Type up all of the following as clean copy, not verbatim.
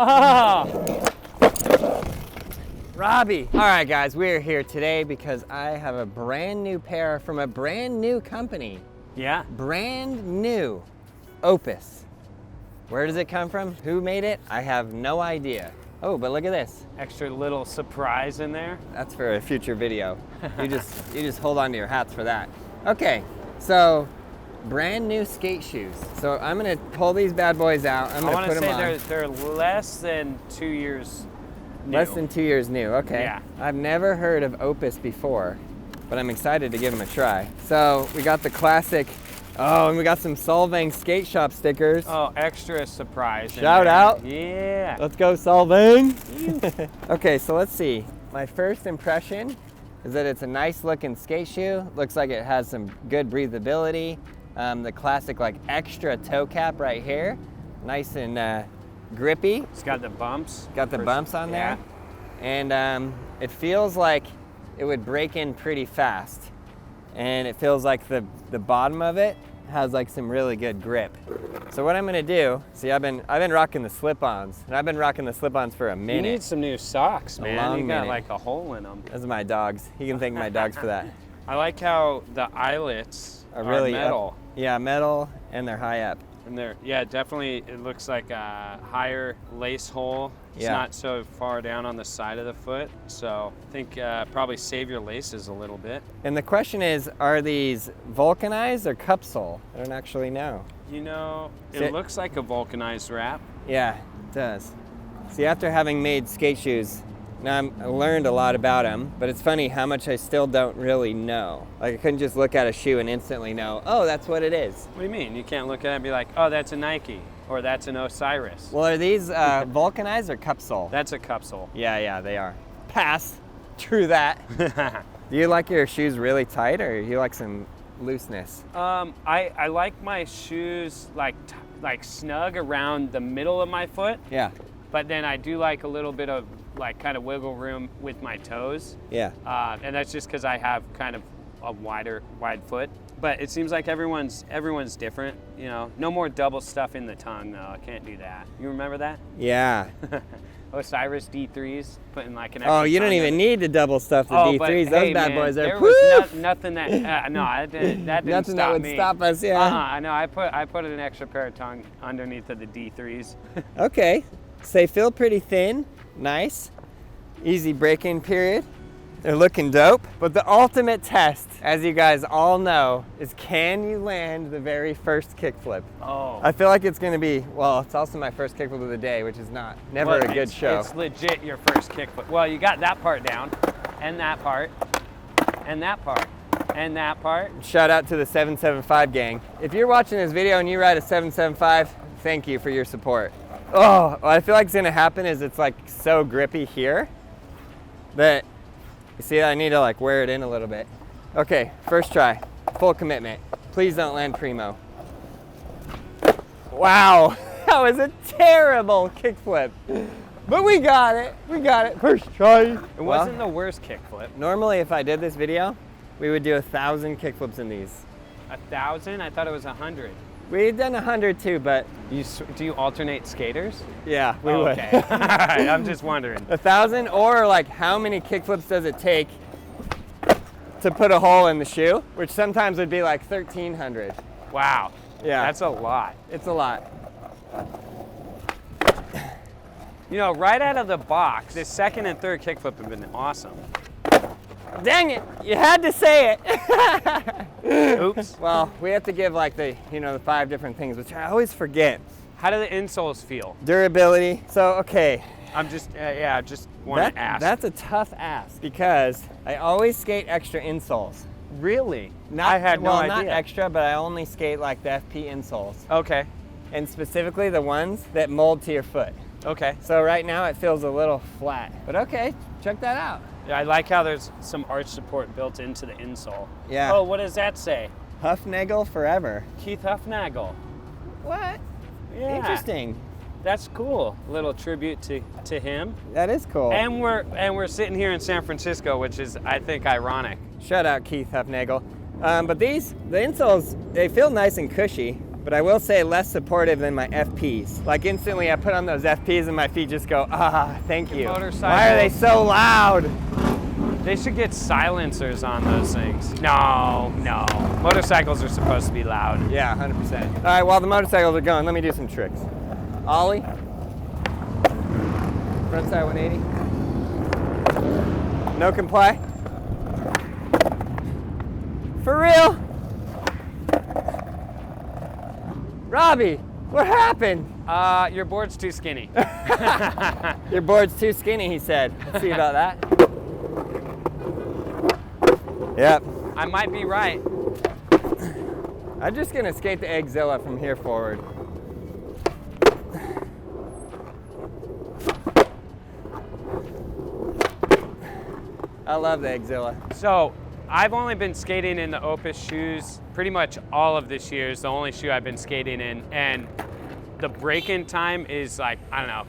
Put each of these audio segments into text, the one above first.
Oh! Robbie. All right, guys, we're here today because I have a brand new pair from a brand new company. Yeah. Brand new. Opus. Where does it come from? Who made it? I have no idea. Oh, but look at this. Extra little surprise in there. That's for a future video. You just hold on to your hats for that. Okay, so brand new skate shoes. So I'm gonna pull these bad boys out. I'm gonna put them on. They're less than 2 years new. Less than 2 years new, okay. Yeah. I've never heard of Opus before, but I'm excited to give them a try. So we got the classic, and we got some Solvang skate shop stickers. Oh, extra surprise. Shout out. Yeah. Let's go Solvang. Okay, so let's see. My first impression is that it's a nice looking skate shoe. Looks like it has some good breathability. The classic like extra toe cap right here. Nice and grippy. It's got the bumps. Got the bumps on there. Yeah. And it feels like it would break in pretty fast. And it feels like the bottom of it has like some really good grip. So what I'm gonna do, see I've been rocking the slip-ons, and I've been rocking the slip-ons for a minute. You need some new socks, man. long You got minute. like a hole in them. Those are my dogs. You can thank my dogs for that. I like how the eyelets Are really metal. up. Yeah, metal, and they're high up. And they're, yeah, definitely, it looks like a higher lace hole. It's Yeah. not so far down on the side of the foot. So I think probably save your laces a little bit. And the question is, are these vulcanized or cup sole? I don't actually know. You know, Sit. it looks like a vulcanized wrap. Yeah, it does. See, after having made skate shoes, now I learned a lot about them, but it's funny how much I still don't really know. Like I couldn't just look at a shoe and instantly know, oh, that's what it is. What do you mean? You can't look at it and be like, oh, that's a Nike, or that's an Osiris. Well, are these vulcanized or cup sole? That's a cup sole. Yeah, they are. Pass. True that. Do you like your shoes really tight, or do you like some looseness? I like my shoes like snug around the middle of my foot, Yeah. but then I do like a little bit of like kind of wiggle room with my toes. Yeah. And that's just because I have kind of a wide foot. But it seems like everyone's different, you know. No more double stuff in the tongue though. I can't do that. You remember that? Yeah. Osiris D3s, putting like an Oh, extra you don't tongue even in it. need to double stuff the Oh, but D3s. Those hey, bad man, boys are there woo! was nothing that no, that didn't Nothing stop that would me. stop us, yeah. I know. I put an extra pair of tongue underneath of the D3s. Okay, so they feel pretty thin, nice, easy break-in period. They're looking dope, but the ultimate test, as you guys all know, is can you land the very first kickflip? Oh. I feel like it's gonna be, well, it's also my first kickflip of the day, which is never a good show. It's legit your first kickflip. Well, you got that part down, and that part, and that part, and that part. Shout out to the 775 gang. If you're watching this video and you ride a 775, thank you for your support. Oh, what I feel like is gonna happen is it's like so grippy here that, you see, I need to like wear it in a little bit. Okay, first try, full commitment. Please don't land primo. Wow, that was a terrible kickflip. But we got it, first try. It wasn't the worst kickflip. Normally if I did this video, we would do 1,000 kickflips in these. 1,000? I thought it was 100. We've done 100 too, but Do you alternate skaters? yeah, we Oh, would. okay. All right, I'm just wondering. 1,000, or like how many kickflips does it take to put a hole in the shoe, which sometimes would be like 1,300. Wow. Yeah. That's a lot. It's a lot. You know, right out of the box, this second and third kickflip have been awesome. Dang it, you had to say it. Oops. Well, we have to give like the 5 different things, which I always forget. How do the insoles feel? Durability. So, okay. I'm just, just want to ask. That's a tough ask because I always skate extra insoles. Really? Not, I had no idea. Not extra, but I only skate like the FP insoles. Okay. And specifically the ones that mold to your foot. Okay. So right now it feels a little flat, but okay, check that out. Yeah, I like how there's some arch support built into the insole. Yeah. Oh, what does that say? Huffnagel forever. Keith Huffnagel. What? Yeah. Interesting. That's cool. A little tribute to him. That is cool. And we're sitting here in San Francisco, which is, I think, ironic. Shout out Keith Huffnagel. But the insoles, they feel nice and cushy. but I will say less supportive than my FPs. Like instantly I put on those FPs and my feet just go, thank you. Why are they so loud? They should get silencers on those things. No. Motorcycles are supposed to be loud. Yeah, 100%. All right, while the motorcycles are going, let me do some tricks. Ollie. Frontside 180. No comply. For real? Robbie, what happened? Your board's too skinny. Your board's too skinny, he said. Let's see about that. Yep. I might be right. I'm just gonna skate the Eggzilla from here forward. I love the Eggzilla. So, I've only been skating in the Opus shoes pretty much all of this year. Is the only shoe I've been skating in, and the break-in time is like, I don't know,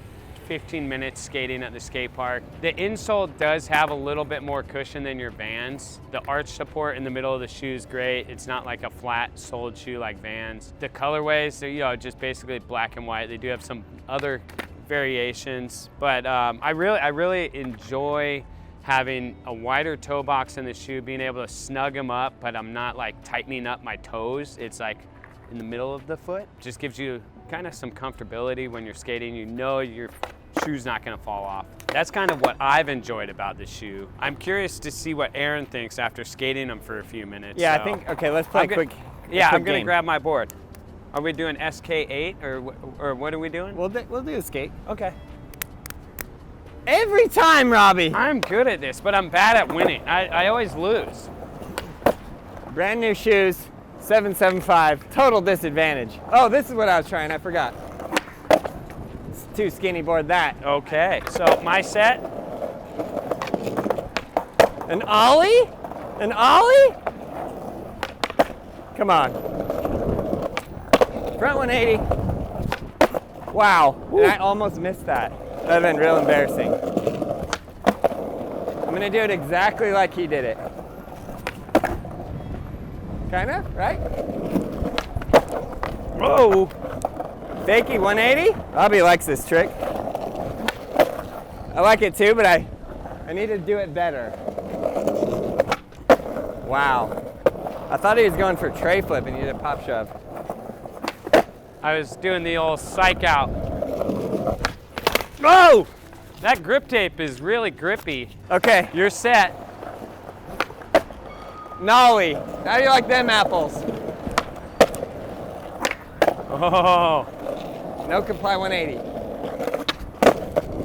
15 minutes skating at the skate park. The insole does have a little bit more cushion than your Vans. The arch support in the middle of the shoe is great. It's not like a flat soled shoe like Vans. The colorways, they're, just basically black and white. They do have some other variations, but I really enjoy having a wider toe box in the shoe, being able to snug them up, but I'm not like tightening up my toes. It's like in the middle of the foot. Just gives you kind of some comfortability when you're skating. You know your shoe's not gonna fall off. That's kind of what I've enjoyed about the shoe. I'm curious to see what Aaron thinks after skating them for a few minutes. Yeah, so. I think, okay, let's play quick. I'm gonna grab my board. Are we doing SK8 or what are we doing? We'll do a skate. Okay. Every time, Robbie. I'm good at this, but I'm bad at winning. I always lose. Brand new shoes, 775, total disadvantage. Oh, this is what I was trying, I forgot. It's too skinny board that. Okay, so my set. An ollie? An ollie? Come on. Front 180. Wow, and I almost missed that. That would have been real embarrassing. I'm gonna do it exactly like he did it. Kinda, right? Whoa! Fakie 180. Robbie likes this trick. I like it too, but I need to do it better. Wow. I thought he was going for tray flip and he did a pop shove. I was doing the old psych out. Oh! That grip tape is really grippy. Okay. You're set. Nollie, how do you like them apples? Oh. No comply 180.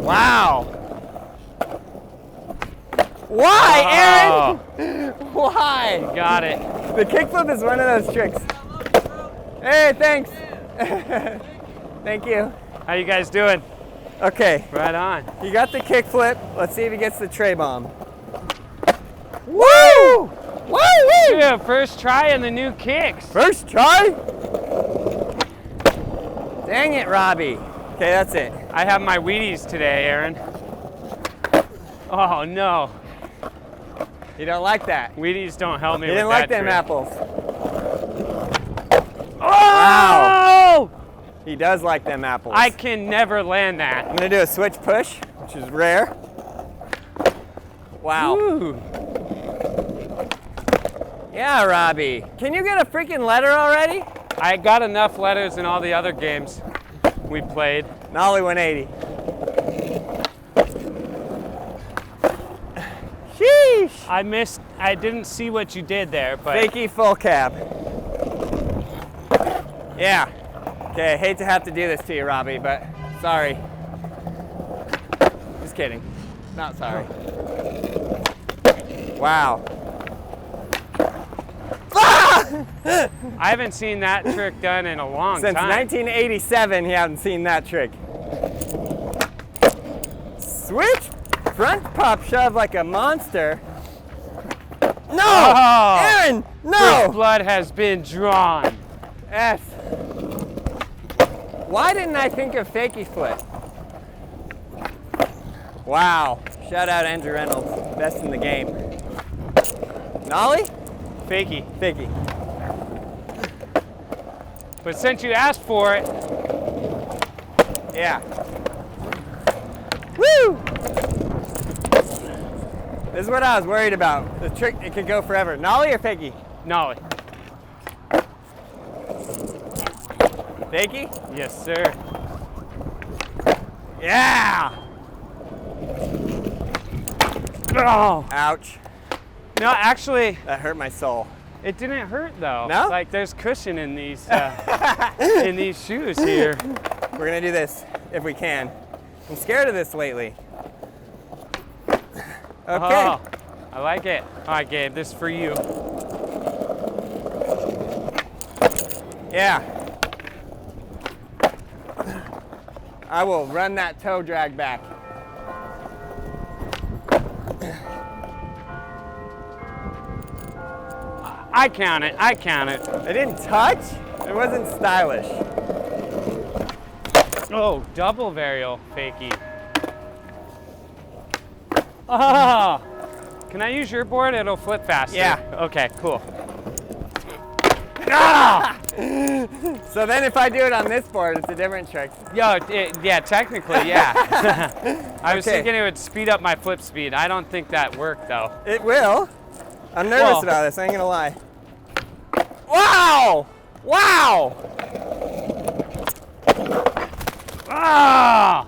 Wow. Why, Aaron? Why? You got it. The kickflip is one of those tricks. Hey, thanks. Thank you. How you guys doing? Okay. Right on. You got the kickflip. Let's see if he gets the tray bomb. Woo! Woo! Woo! Yeah, first try in the new kicks. First try? Dang it, Robbie. Okay, that's it. I have my Wheaties today, Aaron. Oh no. You don't like that. Wheaties don't help me You with didn't like that them trick. apples. Oh! Wow. He does like them apples. I can never land that. I'm gonna do a switch push, which is rare. Wow. Ooh. Yeah, Robbie. Can you get a freaking letter already? I got enough letters in all the other games we played. Nollie 180. Sheesh. I didn't see what you did there, but. Fakie full cab. Yeah. Okay, I hate to have to do this to you, Robbie, but sorry. Just kidding. Not sorry. Wow. I haven't seen that trick done in a long Since time. 1987, you haven't seen that trick. Switch front pop shove like a monster. No! Oh, Aaron, no! First blood has been drawn. F. Why didn't I think of fakie flip? Wow. Shout out Andrew Reynolds. Best in the game. Nollie? Fakie. Fakie. But since you asked for it, Yeah. Woo! This is what I was worried about. The trick, it could go forever. Nollie or fakie? nollie. Fakie? Yes, sir. Yeah! Oh. Ouch. No, actually, That hurt my soul. it didn't hurt though. No? Like there's cushion in these in these shoes here. We're gonna do this if we can. I'm scared of this lately. Okay. Oh, I like it. All right, Gabe, this is for you. Yeah. I will run that toe drag back. I count it. I count it. I didn't touch. It wasn't stylish. Oh, double varial fakie. Oh, can I use your board? It'll flip faster. Yeah. Okay, cool. Ah! So then if I do it on this board, it's a different trick. Yeah, technically, yeah. I was Okay. thinking it would speed up my flip speed. I don't think that worked though. It will. I'm nervous Well- about this, I ain't gonna lie. Wow! Wow! Ah!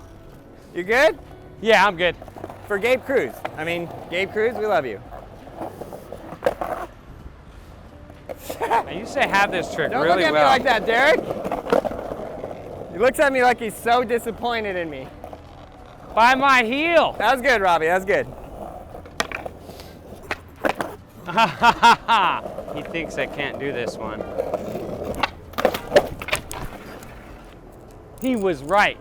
You good? Yeah, I'm good. For Gabe Cruz. I mean, Gabe Cruz, we love you. I used to have this trick Don't really look at well. me like that, Derek. He looks at me like he's so disappointed in me. By my heel. That was good, Robbie, that was good. He thinks I can't do this one. He was right.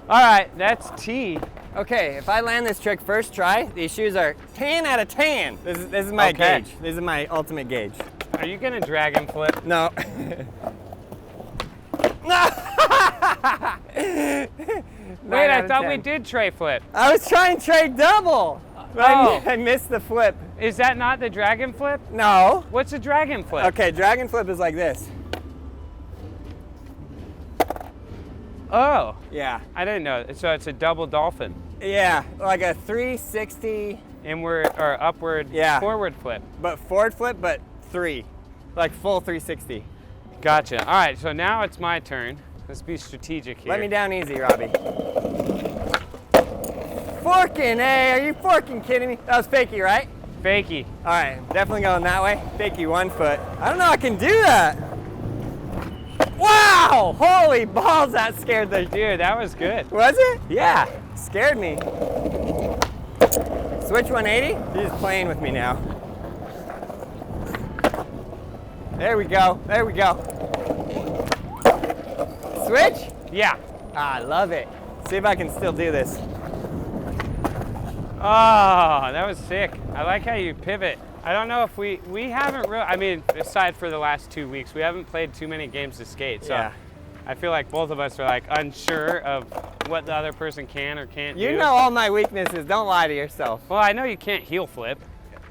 All right, that's T. Okay, if I land this trick first try, these shoes are 10 out of 10. This is my Okay. gauge. This is my ultimate gauge. Are you gonna dragon flip? No. Wait, I thought we did tray flip. I was trying trade double. But Oh. I missed the flip. Is that not the dragon flip? No. What's a dragon flip? Okay, dragon flip is like this. Oh, Yeah. I didn't know. So it's a double dolphin. Yeah, like a 360, Inward or upward, Yeah. forward flip. but forward flip, but 3. Like full 360. Gotcha. All right, so now it's my turn. Let's be strategic here. Let me down easy, Robbie. Forking, hey, are you forking kidding me? That was fakie, right? Fakie. All right, definitely going that way. Fakie 1 foot. I don't know I can do that. Wow, holy balls, that scared the Dude, that was good. Was it? Yeah, scared me. Switch 180? He's just playing with me now. There we go, there we go. Switch? Yeah. Ah, I love it. See if I can still do this. Oh, that was sick. I like how you pivot. I don't know if we haven't really, I mean, aside for the last 2 weeks, we haven't played too many games of skate. So Yeah. I feel like both of us are like unsure of what the other person can or can't do. You know all my weaknesses, don't lie to yourself. Well, I know you can't heel flip.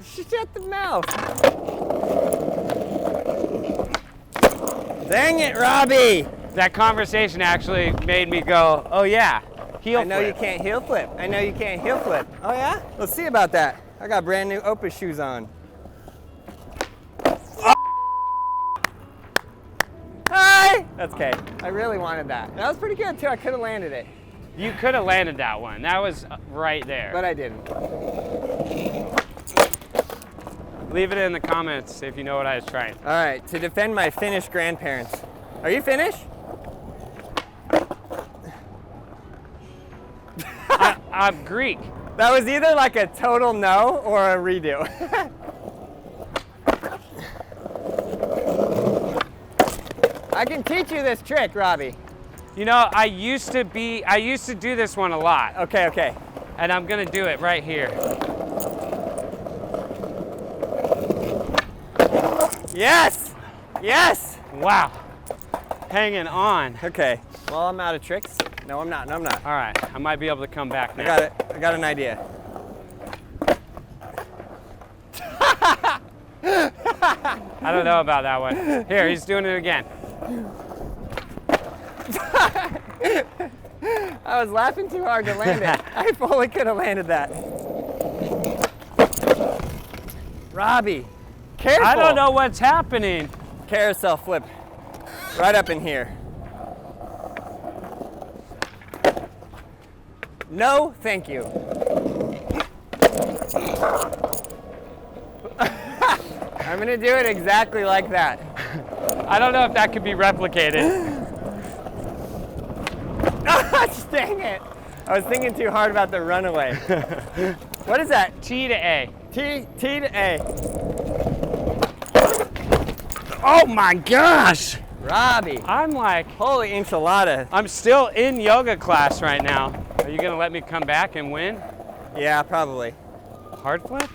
Shut the mouth. Dang it, Robbie. That conversation actually made me go, oh yeah, heel I know flip. you can't heel flip. I know you can't heel flip. Oh yeah? Let's see about that. I got brand new Opus shoes on. Hi! That's okay. I really wanted that. That was pretty good too. I could have landed it, You could have landed that one. That was right there. but I didn't. Leave it in the comments if you know what I was trying. All right, to defend my Finnish grandparents. Are you Finnish? I'm Greek. That was either like a total no or a redo. I can teach you this trick, Robbie. You know, I used to do this one a lot, Okay, okay. and I'm gonna do it right here. Yes! Yes! Wow, hanging on. Okay, well, I'm out of tricks. No, I'm not. No, I'm not. All right, I might be able to come back now. I got it. I got an idea. I don't know about that one. Here, he's doing it again. I was laughing too hard to land it. I fully could have landed that. Robbie, careful. I don't know what's happening. Carousel flip right up in here. No, thank you. I'm gonna do it exactly like that. I don't know if that could be replicated. Dang it. I was thinking too hard about the runaway. What is that? T to A. T to A. Oh my gosh! Robbie. I'm like, Holy enchilada. I'm still in yoga class right now. Are you gonna let me come back and win? Yeah, probably. Hard flip?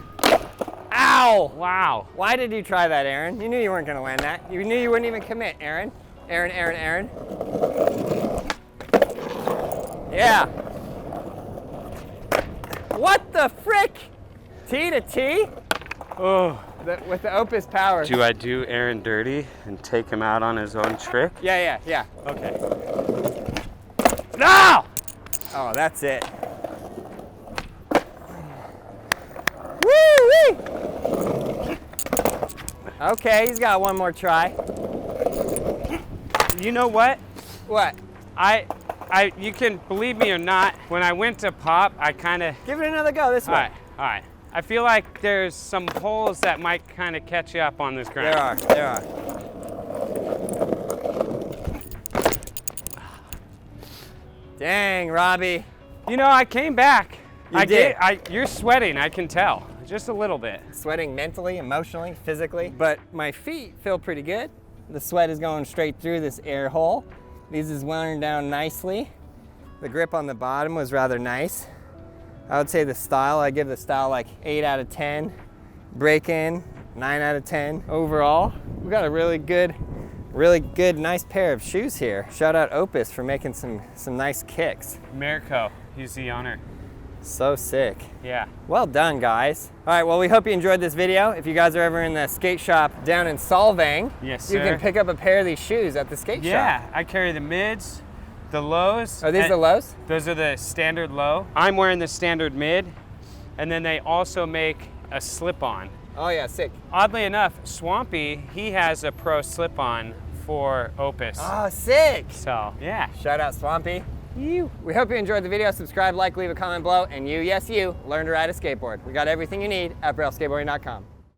Ow! Wow. Why did you try that, Aaron? You knew you weren't gonna land that. You knew you wouldn't even commit, Aaron. Aaron. Yeah. What the frick? T to T? Oh. With the Opus power. Do I do Aaron dirty and take him out on his own trick? Yeah. Okay. No! Oh, that's it. Woo-wee! Okay, he's got one more try. You know what? What? You can believe me or not, when I went to pop, I kind of... Give it another go this way. All right. I feel like there's some holes that might kind of catch you up on this ground. There are. Dang, Robbie. You know, I came back. You did. You're sweating, I can tell. Just a little bit. Sweating mentally, emotionally, physically, but my feet feel pretty good. The sweat is going straight through this air hole. These is wearing down nicely. The grip on the bottom was rather nice. I would say the style, I give the style like 8 out of 10. Break-in, 9 out of 10. Overall, we got a really good, nice pair of shoes here. Shout out Opus for making some nice kicks. Mirko, he's the owner. So sick. Yeah. Well done, guys. All right, well, we hope you enjoyed this video. If you guys are ever in the skate shop down in Solvang, yes, you sir. can pick up a pair of these shoes at the skate shop. Yeah, I carry the mids, the lows. Are these the lows? Those are the standard low. I'm wearing the standard mid, and then they also make a slip-on. Oh yeah, sick. Oddly enough, Swampy, he has a pro slip-on for Opus. Oh, sick. So, yeah. Shout out Swampy. We hope you enjoyed the video. Subscribe, like, leave a comment below, and you, yes you, learn to ride a skateboard. We got everything you need at brailleskateboarding.com.